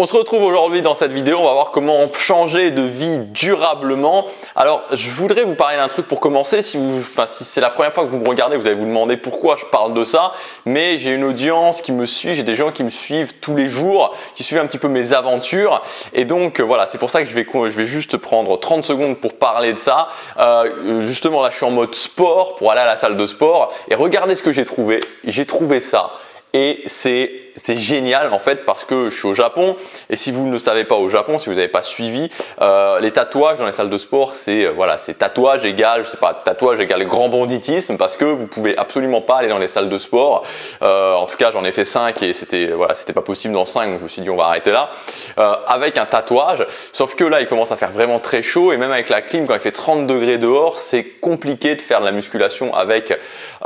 On se retrouve aujourd'hui dans cette vidéo, on va voir comment changer de vie durablement. Alors, je voudrais vous parler d'un truc pour commencer. Si c'est la première fois que vous me regardez, vous allez vous demander pourquoi je parle de ça. Mais j'ai une audience qui me suit, j'ai des gens qui me suivent tous les jours, qui suivent un petit peu mes aventures. Et donc, voilà, c'est pour ça que je vais juste prendre 30 secondes pour parler de ça. Justement, là, je suis en mode sport pour aller à la salle de sport. Et regardez ce que j'ai trouvé. J'ai trouvé ça. Et c'est génial en fait parce que je suis au Japon et si vous ne le savez pas au Japon, si vous n'avez pas suivi, les tatouages dans les salles de sport, c'est tatouage égale, je sais pas, tatouage égale grand banditisme parce que vous pouvez absolument pas aller dans les salles de sport. En tout cas, j'en ai fait 5 et c'était pas possible dans 5, donc je me suis dit on va arrêter là. Avec un tatouage, sauf que là il commence à faire vraiment très chaud et même avec la clim quand il fait 30 degrés dehors, c'est compliqué de faire de la musculation avec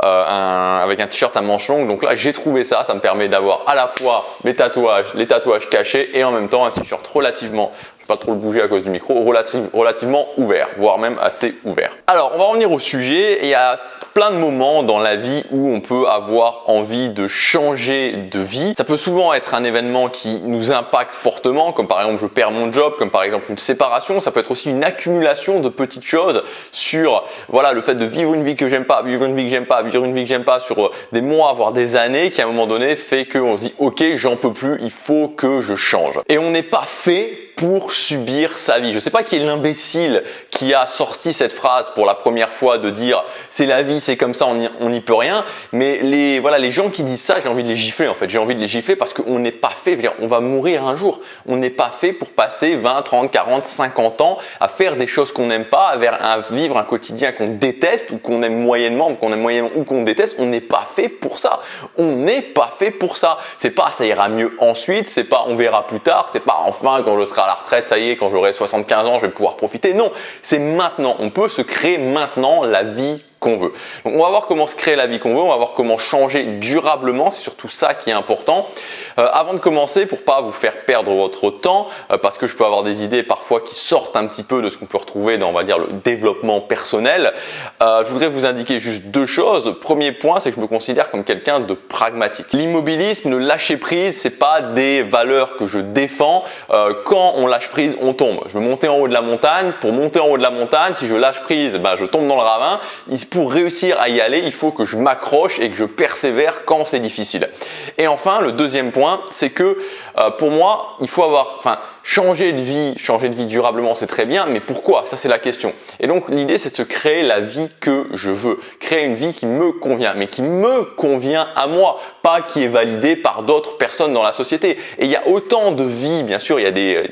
un t-shirt à manches longues. Donc là j'ai trouvé ça me permet d'avoir à la fois les tatouages cachés et en même temps un t-shirt relativement, je ne vais pas trop le bouger à cause du micro, relativement ouvert, voire même assez ouvert. Alors on va revenir au sujet. Il y a plein de moments dans la vie où on peut avoir envie de changer de vie. Ça peut souvent être un événement qui nous impacte fortement, comme par exemple je perds mon job, comme par exemple une séparation. Ça peut être aussi une accumulation de petites choses sur le fait de vivre une vie que j'aime pas, vivre une vie que j'aime pas, vivre une vie que j'aime pas sur des mois, voire des années, qui à un moment donné fait qu'on se dit ok, j'en peux plus, il faut que je change. Et on n'est pas fait pour subir sa vie. Je ne sais pas qui est l'imbécile qui a sorti cette phrase pour la première fois de dire c'est la vie, c'est comme ça, on n'y peut rien. Mais les gens qui disent ça, j'ai envie de les gifler en fait. J'ai envie de les gifler parce qu'on n'est pas fait, on va mourir un jour. On n'est pas fait pour passer 20, 30, 40, 50 ans à faire des choses qu'on n'aime pas, à vivre un quotidien qu'on déteste ou qu'on aime moyennement, ou qu'on déteste. On n'est pas fait pour ça. On n'est pas fait pour ça. C'est pas ça ira mieux ensuite, c'est pas on verra plus tard, c'est pas enfin quand je serai à la retraite, ça y est, quand j'aurai 75 ans, je vais pouvoir profiter. Non, c'est maintenant. On peut se créer maintenant la vie qu'on veut. Donc on va voir comment se créer la vie qu'on veut, on va voir comment changer durablement, c'est surtout ça qui est important. Avant de commencer, pour pas vous faire perdre votre temps, parce que je peux avoir des idées parfois qui sortent un petit peu de ce qu'on peut retrouver dans, on va dire, le développement personnel, je voudrais vous indiquer juste deux choses. Premier point, c'est que je me considère comme quelqu'un de pragmatique. L'immobilisme, le lâcher prise, c'est pas des valeurs que je défends. Quand on lâche prise, on tombe. Je veux monter en haut de la montagne. Pour monter en haut de la montagne, si je lâche prise, je tombe dans le ravin. Pour réussir à y aller, il faut que je m'accroche et que je persévère quand c'est difficile. Et enfin, le deuxième point, c'est que pour moi, il faut changer de vie durablement, c'est très bien, mais pourquoi? Ça, c'est la question. Et donc, l'idée, c'est de se créer la vie que je veux. Créer une vie qui me convient, mais qui me convient à moi, pas qui est validée par d'autres personnes dans la société. Et il y a autant de vies, bien sûr, il y a des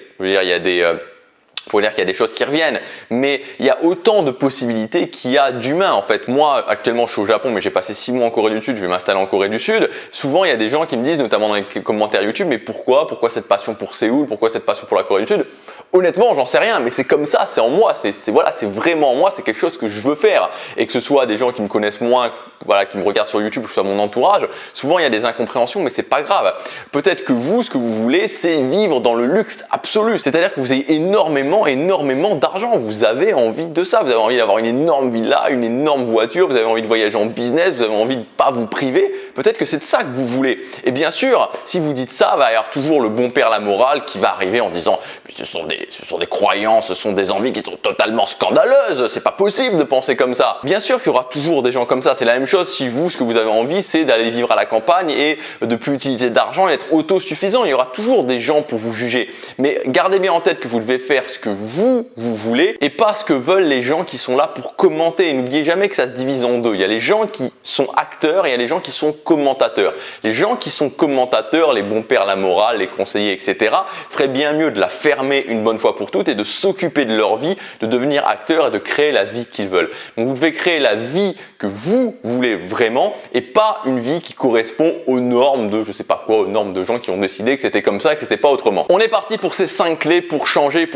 choses qui reviennent, mais il y a autant de possibilités qu'il y a d'humains en fait. Moi, actuellement, je suis au Japon, mais j'ai passé 6 mois en Corée du Sud, je vais m'installer en Corée du Sud. Souvent, il y a des gens qui me disent, notamment dans les commentaires YouTube, mais pourquoi cette passion pour Séoul, pourquoi cette passion pour la Corée du Sud? Honnêtement, j'en sais rien, mais c'est comme ça, c'est en moi, c'est vraiment moi, c'est quelque chose que je veux faire. Et que ce soit des gens qui me connaissent moins, qui me regardent sur YouTube, que ce soit mon entourage, souvent il y a des incompréhensions, mais c'est pas grave. Peut-être que vous, ce que vous voulez, c'est vivre dans le luxe absolu, c'est-à-dire que vous ayez énormément d'argent, vous avez envie de ça, vous avez envie d'avoir une énorme villa, une énorme voiture, vous avez envie de voyager en business, vous avez envie de pas vous priver, peut-être que c'est de ça que vous voulez. Et bien sûr, si vous dites ça, il va y avoir toujours le bon père la morale qui va arriver en disant ce sont des croyances, ce sont des envies qui sont totalement scandaleuses, c'est pas possible de penser comme ça. Bien sûr qu'il y aura toujours des gens comme ça, c'est la même chose si vous, ce que vous avez envie, c'est d'aller vivre à la campagne et de plus utiliser d'argent et être autosuffisant, il y aura toujours des gens pour vous juger. Mais gardez bien en tête que vous devez faire ce que vous voulez et pas ce que veulent les gens qui sont là pour commenter. Et n'oubliez jamais que ça se divise en deux. Il y a les gens qui sont acteurs et il y a les gens qui sont commentateurs. Les gens qui sont commentateurs, les bons pères la morale, les conseillers, etc., feraient bien mieux de la fermer une bonne fois pour toutes et de s'occuper de leur vie, de devenir acteurs et de créer la vie qu'ils veulent. Donc vous devez créer la vie que vous voulez vraiment et pas une vie qui correspond aux normes de je sais pas quoi, aux normes de gens qui ont décidé que c'était comme ça et que c'était pas autrement. On est parti pour ces 5 clés pour changer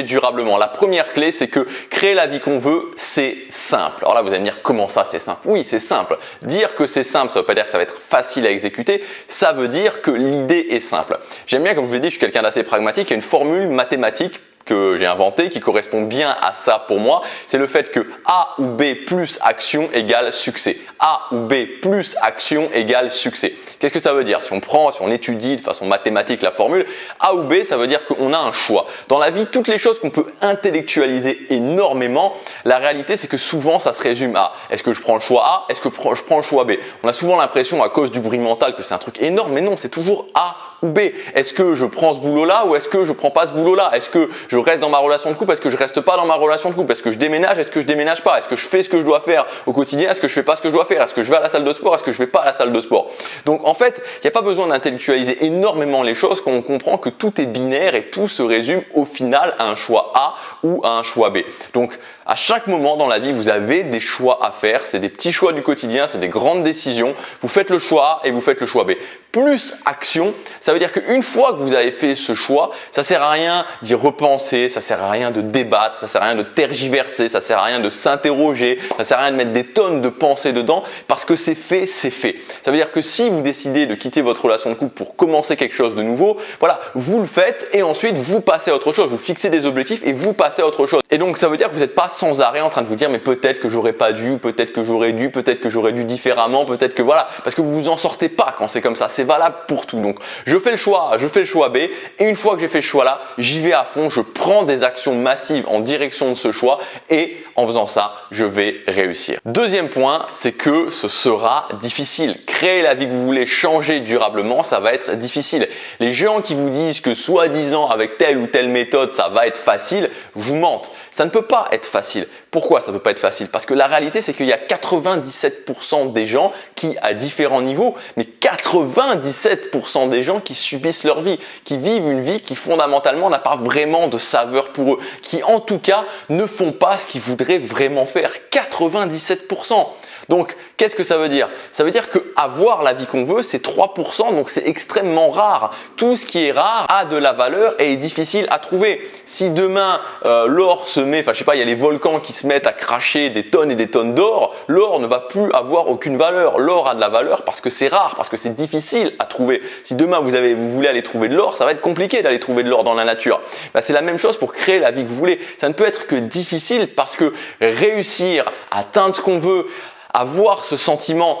durablement. La première clé, c'est que créer la vie qu'on veut, c'est simple. Alors là, vous allez me dire comment ça c'est simple? Oui, c'est simple. Dire que c'est simple, ça ne veut pas dire que ça va être facile à exécuter, ça veut dire que l'idée est simple. J'aime bien, comme je vous l'ai dit, je suis quelqu'un d'assez pragmatique, il y a une formule mathématique que j'ai inventé qui correspond bien à ça pour moi, c'est le fait que A ou B plus action égale succès. A ou B plus action égale succès. Qu'est-ce que ça veut dire? Si on étudie de façon mathématique la formule, A ou B, ça veut dire qu'on a un choix. Dans la vie, toutes les choses qu'on peut intellectualiser énormément, la réalité c'est que souvent ça se résume à est-ce que je prends le choix A, est-ce que je prends le choix B? On a souvent l'impression à cause du bruit mental que c'est un truc énorme, mais non, c'est toujours A ou B. Est-ce que je prends ce boulot-là ou est-ce que je prends pas ce boulot-là? Est-ce que je reste dans ma relation de couple? Est-ce que je reste pas dans ma relation de couple? Est-ce que je déménage? Est-ce que je déménage pas? Est-ce que je fais ce que je dois faire au quotidien? Est-ce que je fais pas ce que je dois faire? Est-ce que je vais à la salle de sport? Est-ce que je vais pas à la salle de sport? Donc en fait, il n'y a pas besoin d'intellectualiser énormément les choses quand on comprend que tout est binaire et tout se résume au final à un choix A ou à un choix B. Donc à chaque moment dans la vie, vous avez des choix à faire. C'est des petits choix du quotidien, c'est des grandes décisions. Vous faites le choix A et vous faites le choix B. Plus action, ça veut dire qu'une fois que vous avez fait ce choix, ça sert à rien d'y repenser, ça sert à rien de débattre, ça sert à rien de tergiverser, ça sert à rien de s'interroger, ça sert à rien de mettre des tonnes de pensées dedans parce que c'est fait, c'est fait. Ça veut dire que si vous décidez de quitter votre relation de couple pour commencer quelque chose de nouveau, voilà, vous le faites et ensuite vous passez à autre chose, vous fixez des objectifs et vous passez à autre chose. Et donc ça veut dire que vous n'êtes pas sans arrêt en train de vous dire mais peut-être que j'aurais pas dû, peut-être que j'aurais dû, peut-être que j'aurais dû différemment, peut-être que voilà, parce que vous vous en sortez pas quand c'est comme ça. C'est valable pour tout. Donc, je fais le choix A, je fais le choix B et une fois que j'ai fait ce choix-là, j'y vais à fond, je prends des actions massives en direction de ce choix et en faisant ça, je vais réussir. Deuxième point, c'est que ce sera difficile. Créer la vie que vous voulez, changer durablement, ça va être difficile. Les gens qui vous disent que soi-disant avec telle ou telle méthode, ça va être facile, vous mentent. Ça ne peut pas être facile. Pourquoi ça ne peut pas être facile? Parce que la réalité, c'est qu'il y a 97% des gens qui, à différents niveaux, mais 97% des gens qui subissent leur vie, qui vivent une vie qui fondamentalement n'a pas vraiment de saveur pour eux, qui en tout cas ne font pas ce qu'ils voudraient vraiment faire. 97%. Donc, qu'est-ce que ça veut dire? Ça veut dire qu'avoir la vie qu'on veut, c'est 3%, donc c'est extrêmement rare. Tout ce qui est rare a de la valeur et est difficile à trouver. Si demain, l'or se met, enfin je sais pas, il y a les volcans qui se mettent à cracher des tonnes et des tonnes d'or, l'or ne va plus avoir aucune valeur. L'or a de la valeur parce que c'est rare, parce que c'est difficile à trouver. Si demain vous voulez aller trouver de l'or, ça va être compliqué d'aller trouver de l'or dans la nature. Ben, c'est la même chose pour créer la vie que vous voulez. Ça ne peut être que difficile parce que réussir à atteindre ce qu'on veut, avoir ce sentiment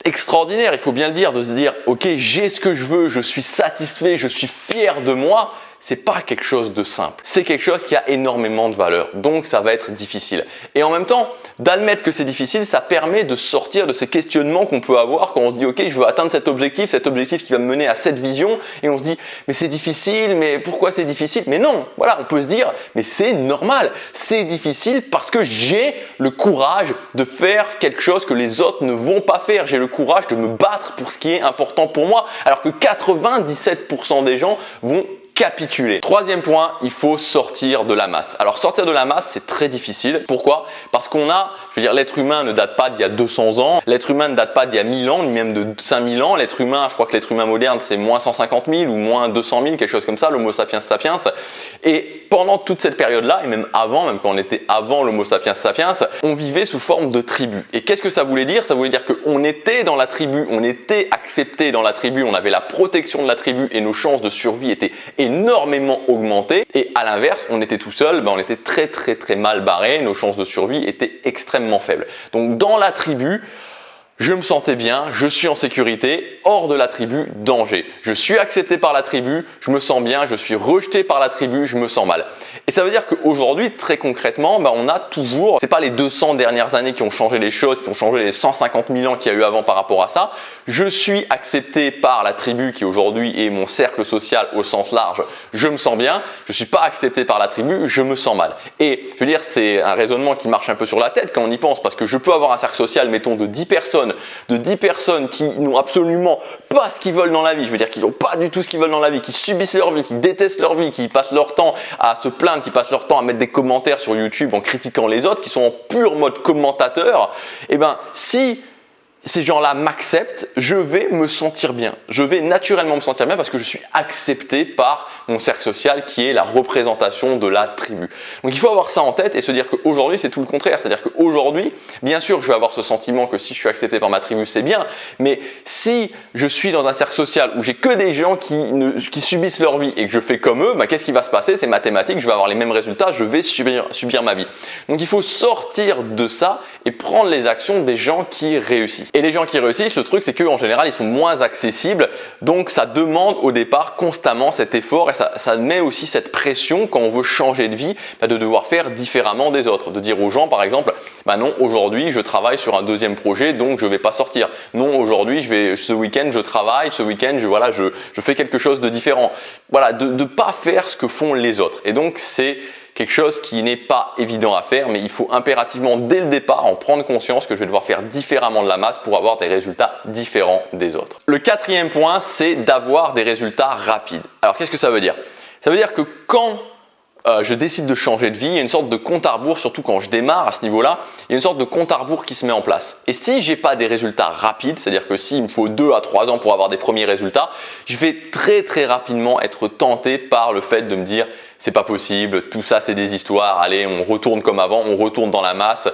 extraordinaire, il faut bien le dire, de se dire ok, j'ai ce que je veux, je suis satisfait, je suis fier de moi, c'est pas quelque chose de simple. C'est quelque chose qui a énormément de valeur. Donc ça va être difficile. Et en même temps, d'admettre que c'est difficile, ça permet de sortir de ces questionnements qu'on peut avoir quand on se dit ok, je veux atteindre cet objectif qui va me mener à cette vision, et on se dit mais c'est difficile, mais pourquoi c'est difficile? Mais non, voilà, on peut se dire mais c'est normal, c'est difficile parce que j'ai le courage de faire quelque chose que les autres ne vont pas faire. J'ai le courage de me battre pour ce qui est important pour moi, alors que 97% des gens vont capituler. Troisième point, il faut sortir de la masse. Alors sortir de la masse, c'est très difficile. Pourquoi? Parce qu'on a, je veux dire, l'être humain ne date pas d'il y a 200 ans, l'être humain ne date pas d'il y a 1000 ans, ni même de 5000 ans. L'être humain, je crois que l'être humain moderne, c'est moins 150 000 ou moins 200 000, quelque chose comme ça, l'Homo sapiens sapiens. Et pendant toute cette période-là, et même avant, même quand on était avant l'Homo sapiens sapiens, on vivait sous forme de tribu. Et qu'est-ce que ça voulait dire? Ça voulait dire qu'on était dans la tribu, on était accepté dans la tribu, on avait la protection de la tribu et nos chances de survie étaient énormément augmentées. Et à l'inverse, on était tout seul, on était très mal barré, nos chances de survie étaient extrêmement faibles. Donc dans la tribu, je me sentais bien, je suis en sécurité, hors de la tribu, danger. Je suis accepté par la tribu, je me sens bien, je suis rejeté par la tribu, je me sens mal. Et ça veut dire qu'aujourd'hui, très concrètement, on a toujours, c'est pas les 200 dernières années qui ont changé les choses, qui ont changé les 150 000 ans qu'il y a eu avant par rapport à ça. Je suis accepté par la tribu qui aujourd'hui est mon cercle social au sens large, je me sens bien. Je suis pas accepté par la tribu, je me sens mal. Et je veux dire, c'est un raisonnement qui marche un peu sur la tête quand on y pense, parce que je peux avoir un cercle social, mettons, de 10 personnes qui n'ont absolument pas ce qu'ils veulent dans la vie, je veux dire qui n'ont pas du tout ce qu'ils veulent dans la vie, qui subissent leur vie, qui détestent leur vie, qui passent leur temps à se plaindre, qui passent leur temps à mettre des commentaires sur YouTube en critiquant les autres, qui sont en pur mode commentateur. Et ben si ces gens-là m'acceptent, je vais me sentir bien. Je vais naturellement me sentir bien parce que je suis accepté par mon cercle social qui est la représentation de la tribu. Donc il faut avoir ça en tête et se dire qu'aujourd'hui c'est tout le contraire. C'est-à-dire qu'aujourd'hui, bien sûr je vais avoir ce sentiment que si je suis accepté par ma tribu c'est bien, mais si je suis dans un cercle social où j'ai que des gens qui subissent leur vie et que je fais comme eux, qu'est-ce qui va se passer? C'est mathématique, je vais avoir les mêmes résultats, je vais subir ma vie. Donc il faut sortir de ça et prendre les actions des gens qui réussissent. Et les gens qui réussissent, le truc c'est qu'en général ils sont moins accessibles, donc ça demande au départ constamment cet effort et ça met aussi cette pression quand on veut changer de vie, de devoir faire différemment des autres, de dire aux gens par exemple, non aujourd'hui je travaille sur un deuxième projet donc je ne vais pas sortir, non aujourd'hui ce week-end je travaille, ce week-end je fais quelque chose de différent, voilà, de ne pas faire ce que font les autres. Et donc c'est quelque chose qui n'est pas évident à faire, mais il faut impérativement dès le départ en prendre conscience que je vais devoir faire différemment de la masse pour avoir des résultats différents des autres. Le quatrième point, c'est d'avoir des résultats rapides. Alors qu'est-ce que ça veut dire? Ça veut dire que quand je décide de changer de vie, il y a une sorte de compte à rebours, surtout quand je démarre à ce niveau-là, il y a une sorte de compte à rebours qui se met en place. Et si je n'ai pas des résultats rapides, c'est-à-dire que s'il me faut 2 à 3 ans pour avoir des premiers résultats, je vais très rapidement être tenté par le fait de me dire c'est pas possible, tout ça c'est des histoires, allez on retourne comme avant, on retourne dans la masse.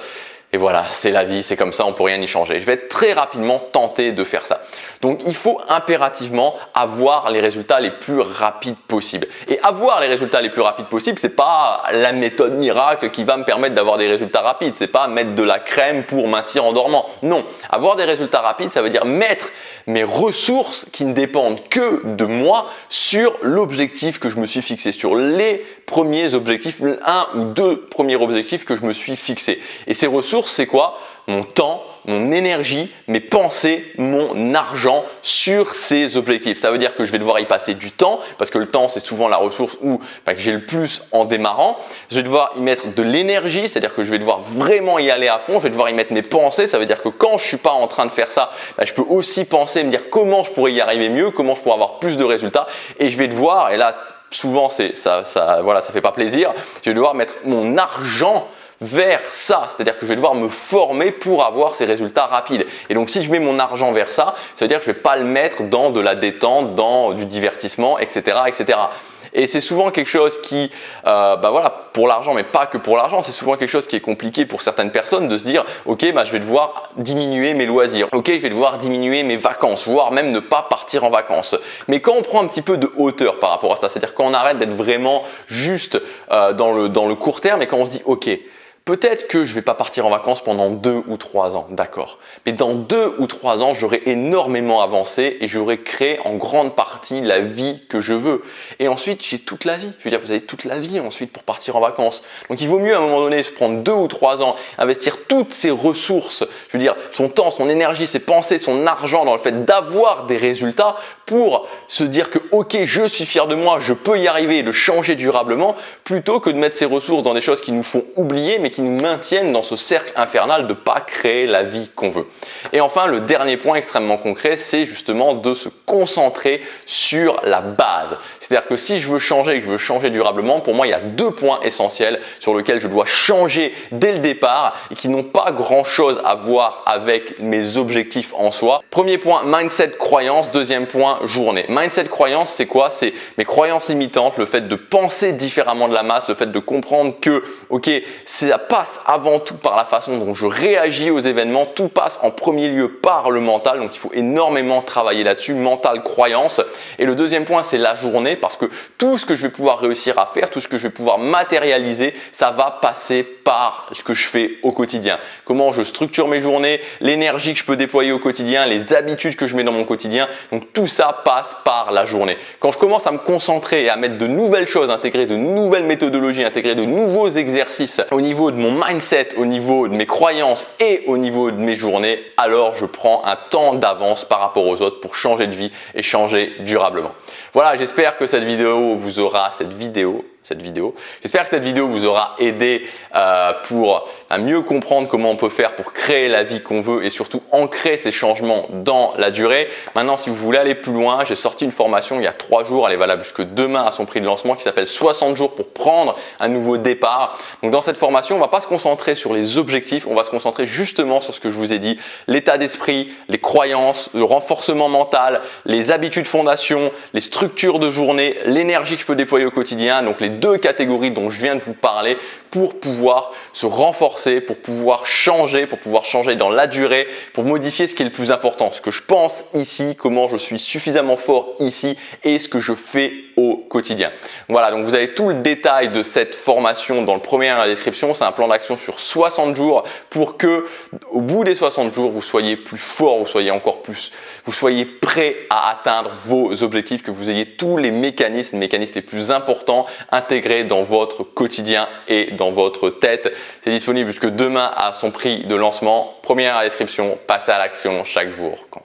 Et voilà, c'est la vie, c'est comme ça, on ne peut rien y changer. Je vais être très rapidement tenté de faire ça. Donc il faut impérativement avoir les résultats les plus rapides possibles. Et avoir les résultats les plus rapides possibles, c'est pas la méthode miracle qui va me permettre d'avoir des résultats rapides. C'est pas mettre de la crème pour mincir en dormant. Non, avoir des résultats rapides, ça veut dire mettre mes ressources qui ne dépendent que de moi sur l'objectif que je me suis fixé, sur les premiers objectifs, 1 ou 2 premiers objectifs que je me suis fixé. Et ces ressources, c'est quoi? Mon temps, mon énergie, mes pensées, mon argent sur ces objectifs. Ça veut dire que je vais devoir y passer du temps parce que le temps c'est souvent la ressource que j'ai le plus en démarrant. Je vais devoir y mettre de l'énergie, c'est-à-dire que je vais devoir vraiment y aller à fond. Je vais devoir y mettre mes pensées. Ça veut dire que quand je suis pas en train de faire ça, je peux aussi penser, me dire comment je pourrais y arriver mieux, comment je pourrais avoir plus de résultats. Et je vais devoir, et là souvent ça fait pas plaisir, je vais devoir mettre mon argent vers ça, c'est-à-dire que je vais devoir me former pour avoir ces résultats rapides. Et donc si je mets mon argent vers ça, ça veut dire que je ne vais pas le mettre dans de la détente, dans du divertissement, etc. etc. Et c'est souvent quelque chose qui, pour l'argent, mais pas que pour l'argent, c'est souvent quelque chose qui est compliqué pour certaines personnes de se dire ok, je vais devoir diminuer mes loisirs, ok, je vais devoir diminuer mes vacances, voire même ne pas partir en vacances. Mais quand on prend un petit peu de hauteur par rapport à ça, c'est-à-dire quand on arrête d'être vraiment juste dans le court terme et quand on se dit ok, peut-être que je ne vais pas partir en vacances pendant 2 ou 3 ans, d'accord. Mais dans 2 ou 3 ans, j'aurai énormément avancé et j'aurai créé en grande partie la vie que je veux. Et ensuite, j'ai toute la vie. Je veux dire, vous avez toute la vie ensuite pour partir en vacances. Donc, il vaut mieux à un moment donné se prendre 2 ou 3 ans, investir toutes ses ressources, je veux dire, son temps, son énergie, ses pensées, son argent dans le fait d'avoir des résultats pour se dire que ok, je suis fier de moi, je peux y arriver et de changer durablement, plutôt que de mettre ses ressources dans des choses qui nous font oublier, mais qui nous maintiennent dans ce cercle infernal de ne pas créer la vie qu'on veut. Et enfin, le dernier point extrêmement concret, c'est justement de se concentrer sur la base. C'est-à-dire que si je veux changer et que je veux changer durablement, pour moi, il y a 2 points essentiels sur lesquels je dois changer dès le départ et qui n'ont pas grand-chose à voir avec mes objectifs en soi. Premier point, mindset, croyance. Deuxième point, journée. Mindset, croyance, c'est quoi? C'est mes croyances limitantes, le fait de penser différemment de la masse, le fait de comprendre que, ok, ça passe avant tout par la façon dont je réagis aux événements, tout passe en premier lieu par le mental, donc il faut énormément travailler là-dessus, mental, croyance. Et le deuxième point, c'est la journée, parce que tout ce que je vais pouvoir réussir à faire, tout ce que je vais pouvoir matérialiser, ça va passer par ce que je fais au quotidien. Comment je structure mes journées, l'énergie que je peux déployer au quotidien, les habitudes que je mets dans mon quotidien, donc tout ça passe par la journée. Quand je commence à me concentrer et à mettre de nouvelles choses, intégrer de nouvelles méthodologies, intégrer de nouveaux exercices au niveau de mon mindset, au niveau de mes croyances et au niveau de mes journées, alors je prends un temps d'avance par rapport aux autres pour changer de vie vie et changer durablement. Voilà, j'espère que cette vidéo vous aura, j'espère que cette vidéo vous aura aidé pour mieux comprendre comment on peut faire pour créer la vie qu'on veut et surtout ancrer ces changements dans la durée. Maintenant, si vous voulez aller plus loin, j'ai sorti une formation il y a 3 jours, elle est valable jusque demain à son prix de lancement qui s'appelle 60 jours pour prendre un nouveau départ. Donc dans cette formation, on ne va pas se concentrer sur les objectifs, on va se concentrer justement sur ce que je vous ai dit, l'état d'esprit, les croyances, le renforcement mental, les habitudes fondation, les structures de journée, l'énergie que je peux déployer au quotidien, donc les 2 catégories dont je viens de vous parler pour pouvoir se renforcer, pour pouvoir changer dans la durée, pour modifier ce qui est le plus important, ce que je pense ici, comment je suis suffisamment fort ici et ce que je fais au quotidien. Voilà, donc vous avez tout le détail de cette formation dans le premier lien dans la description. C'est un plan d'action sur 60 jours pour que au bout des 60 jours, vous soyez plus fort, vous soyez prêt à atteindre vos objectifs, que vous ayez tous les mécanismes les plus importants intégrés dans votre quotidien et dans votre tête. C'est disponible jusque demain à son prix de lancement. Premier lien dans la description, passez à l'action, chaque jour compte.